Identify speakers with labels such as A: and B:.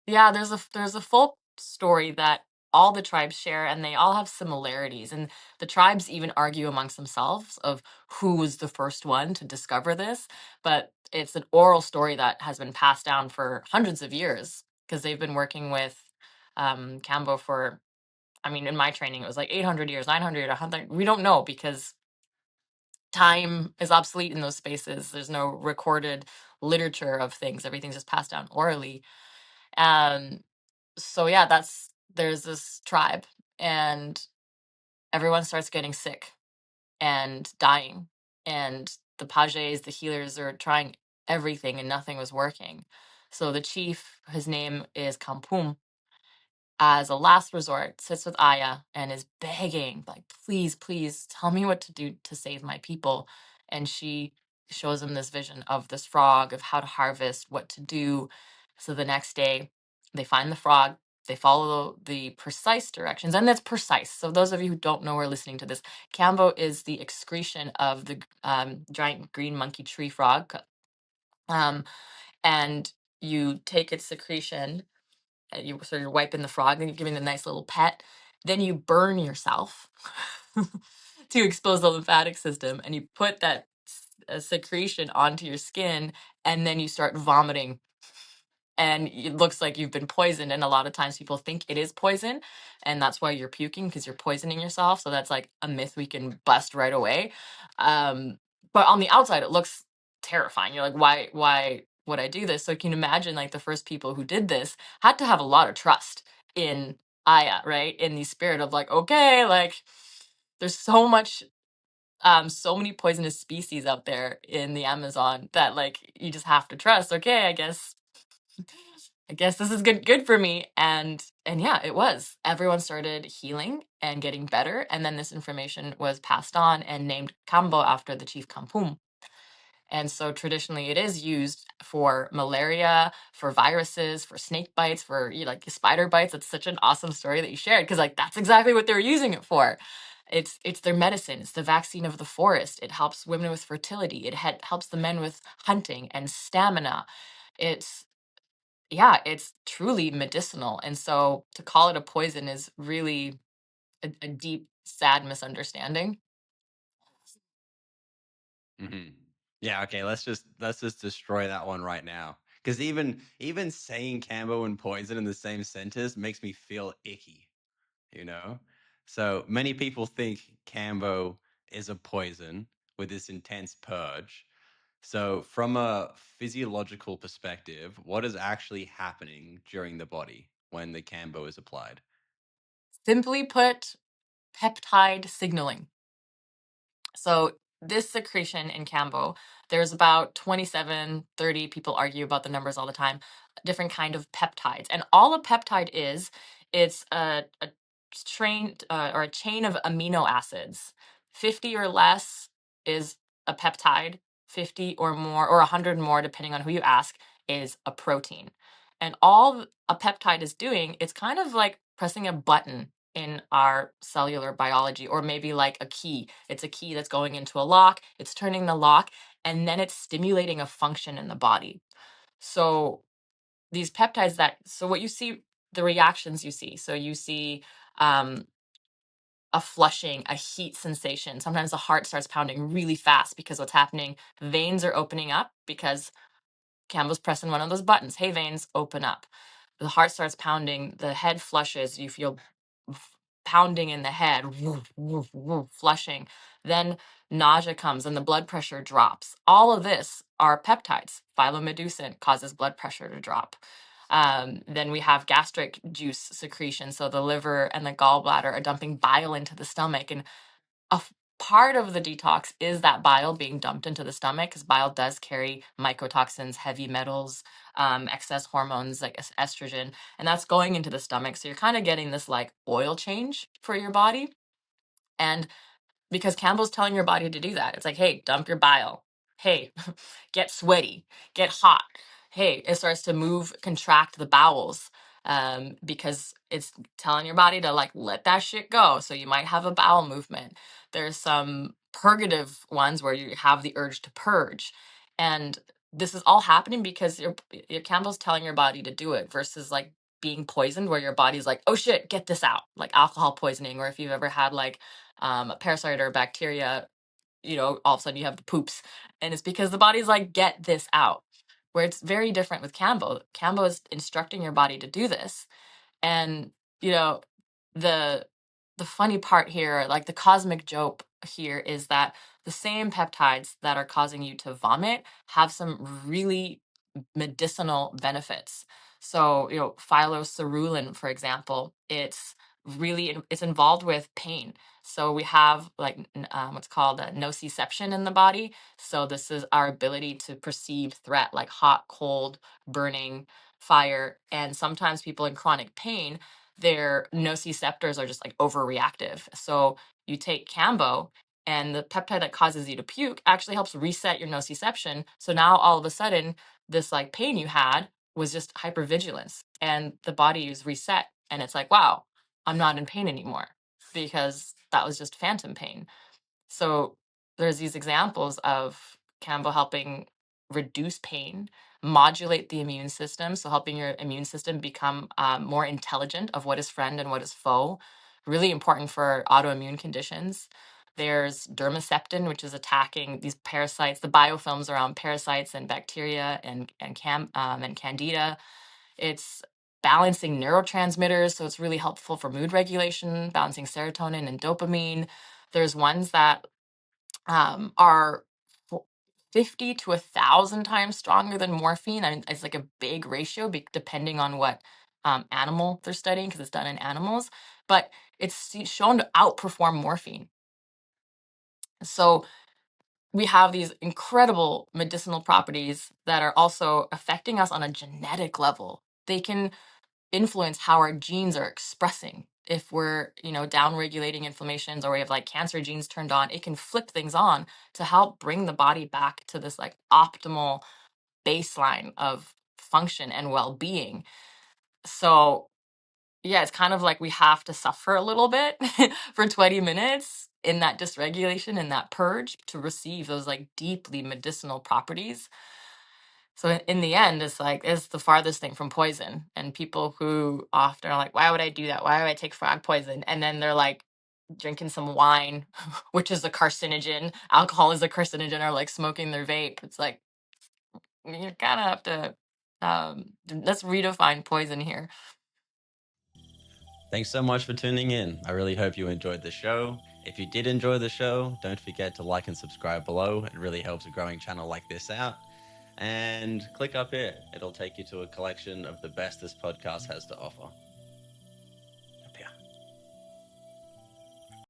A: Yeah, there's a folk story that all the tribes share, and they all have similarities. And the tribes even argue amongst themselves of who was the first one to discover this. But it's an oral story that has been passed down for hundreds of years because they've been working with Kambo for, I mean, in my training, it was like 800 years, 900, 100. We don't know because time is obsolete in those spaces. There's no recorded literature of things. Everything's just passed down orally. And so yeah, there's this tribe, and everyone starts getting sick and dying, and the pages, the healers, are trying everything and nothing was working. So the chief, his name is Kampum, as a last resort, sits with Aya and is begging, like, please, please tell me what to do to save my people. And she shows him this vision of this frog, of how to harvest, what to do. So the next day, they find the frog, they follow the precise directions, and that's precise. So those of you who don't know or are listening to this, Kambo is the excretion of the giant green monkey tree frog. Um, and you take its secretion, you're wiping the frog, then you're giving it a nice little pet, then you burn yourself to expose the lymphatic system, and you put that secretion onto your skin, and then you start vomiting, and it looks like you've been poisoned. And a lot of times people think it is poison, and that's why you're puking, because you're poisoning yourself. So that's like a myth we can bust right away. But on the outside it looks terrifying. You're like, why would I do this? So you can imagine, like, the first people who did this had to have a lot of trust in Aya, right? In the spirit of, like, okay, like, there's so much so many poisonous species out there in the Amazon that, like, you just have to trust. Okay, I guess this is good for me. And yeah, it was. Everyone started healing and getting better, and then this information was passed on and named Kambo after the chief Kampum. And so traditionally it is used for malaria, for viruses, for snake bites, for, like, spider bites. It's such an awesome story that you shared, because, like, that's exactly what they're using it for. It's their medicine. It's the vaccine of the forest. It helps women with fertility. It helps the men with hunting and stamina. It's Yeah, it's truly medicinal. And so to call it a poison is really a deep, sad misunderstanding.
B: Hmm. Yeah, okay, let's just destroy that one right now. Because even saying Cambo and poison in the same sentence makes me feel icky, you know? So many people think Cambo is a poison with this intense purge. So from a physiological perspective, what is actually happening during the body when the Cambo is applied?
A: Simply put, peptide signaling. So this secretion in Kambo, there's about 27, 30, people argue about the numbers all the time, different kind of peptides. And all a peptide is, it's a train or a chain of amino acids. 50 or less is a peptide, 50 or more, or 100 more, depending on who you ask, is a protein. And all a peptide is doing, it's kind of like pressing a button in our cellular biology, or maybe like a key. It's a key that's going into a lock, it's turning the lock, and then it's stimulating a function in the body. So these peptides so what you see, the reactions you see. So you see um, a flushing, a heat sensation. Sometimes the heart starts pounding really fast because what's happening, veins are opening up because Campbell's pressing one of those buttons. Hey, veins, open up. The heart starts pounding, the head flushes, you feel pounding in the head, woof, woof, woof, flushing. Then nausea comes and the blood pressure drops. All of this are peptides. Phylomedusin causes blood pressure to drop. Then we have gastric juice secretion. So the liver and the gallbladder are dumping bile into the stomach. And part of the detox is that bile being dumped into the stomach, because bile does carry mycotoxins, heavy metals, excess hormones like estrogen, and that's going into the stomach. So you're kind of getting this, like, oil change for your body. And because Campbell's telling your body to do that, it's like, hey, dump your bile. Hey, get sweaty, get hot. Hey, it starts to move, contract the bowels, because it's telling your body to, like, let that shit go. So you might have a bowel movement. There's some purgative ones where you have the urge to purge. And this is all happening because your Campbell's telling your body to do it versus like being poisoned where your body's like, oh shit, get this out, like alcohol poisoning, or if you've ever had like a parasite or a bacteria, all of a sudden you have the poops, and it's because the body's like, get this out. Where it's very different with Kambo. Kambo is instructing your body to do this, and you know, the the funny part here, like the cosmic joke here, is that the same peptides that are causing you to vomit have some really medicinal benefits. So, phylocerulin, for example, it's involved with pain. So we have like what's called a nociception in the body. So this is our ability to perceive threat like hot, cold, burning, fire. And sometimes people in chronic pain, their nociceptors are just like overreactive. So you take Cambo, and the peptide that causes you to puke actually helps reset your nociception. So now all of a sudden, this like pain you had was just hypervigilance, and the body is reset. And it's like, wow, I'm not in pain anymore because that was just phantom pain. So there's these examples of Kambo helping reduce pain, modulate the immune system, so helping your immune system become more intelligent of what is friend and what is foe. Really important for autoimmune conditions. There's dermaceptin, which is attacking these parasites, the biofilms around parasites and bacteria and candida. It's balancing neurotransmitters, so it's really helpful for mood regulation, balancing serotonin and dopamine. There's ones that are 50 to 1,000 times stronger than morphine. I mean, it's like a big ratio depending on what animal they're studying because it's done in animals, but shown to outperform morphine. So we have these incredible medicinal properties that are also affecting us on a genetic level. They can influence how our genes are expressing. If we're, down regulating inflammations, or we have like cancer genes turned on, it can flip things on to help bring the body back to this like optimal baseline of function and well-being. So, yeah, it's kind of like we have to suffer a little bit for 20 minutes in that dysregulation, in that purge, to receive those like deeply medicinal properties. So in the end, it's like it's the farthest thing from poison. And people who often are like, "Why would I do that? Why would I take frog poison?" And then they're like drinking some wine, which is a carcinogen. Alcohol is a carcinogen, or like smoking their vape. It's like you kind of have to let's redefine poison here.
B: Thanks so much for tuning in. I really hope you enjoyed the show. If you did enjoy the show, don't forget to like and subscribe below. It really helps a growing channel like this out. And click up here, it'll take you to a collection of the best this podcast has to offer.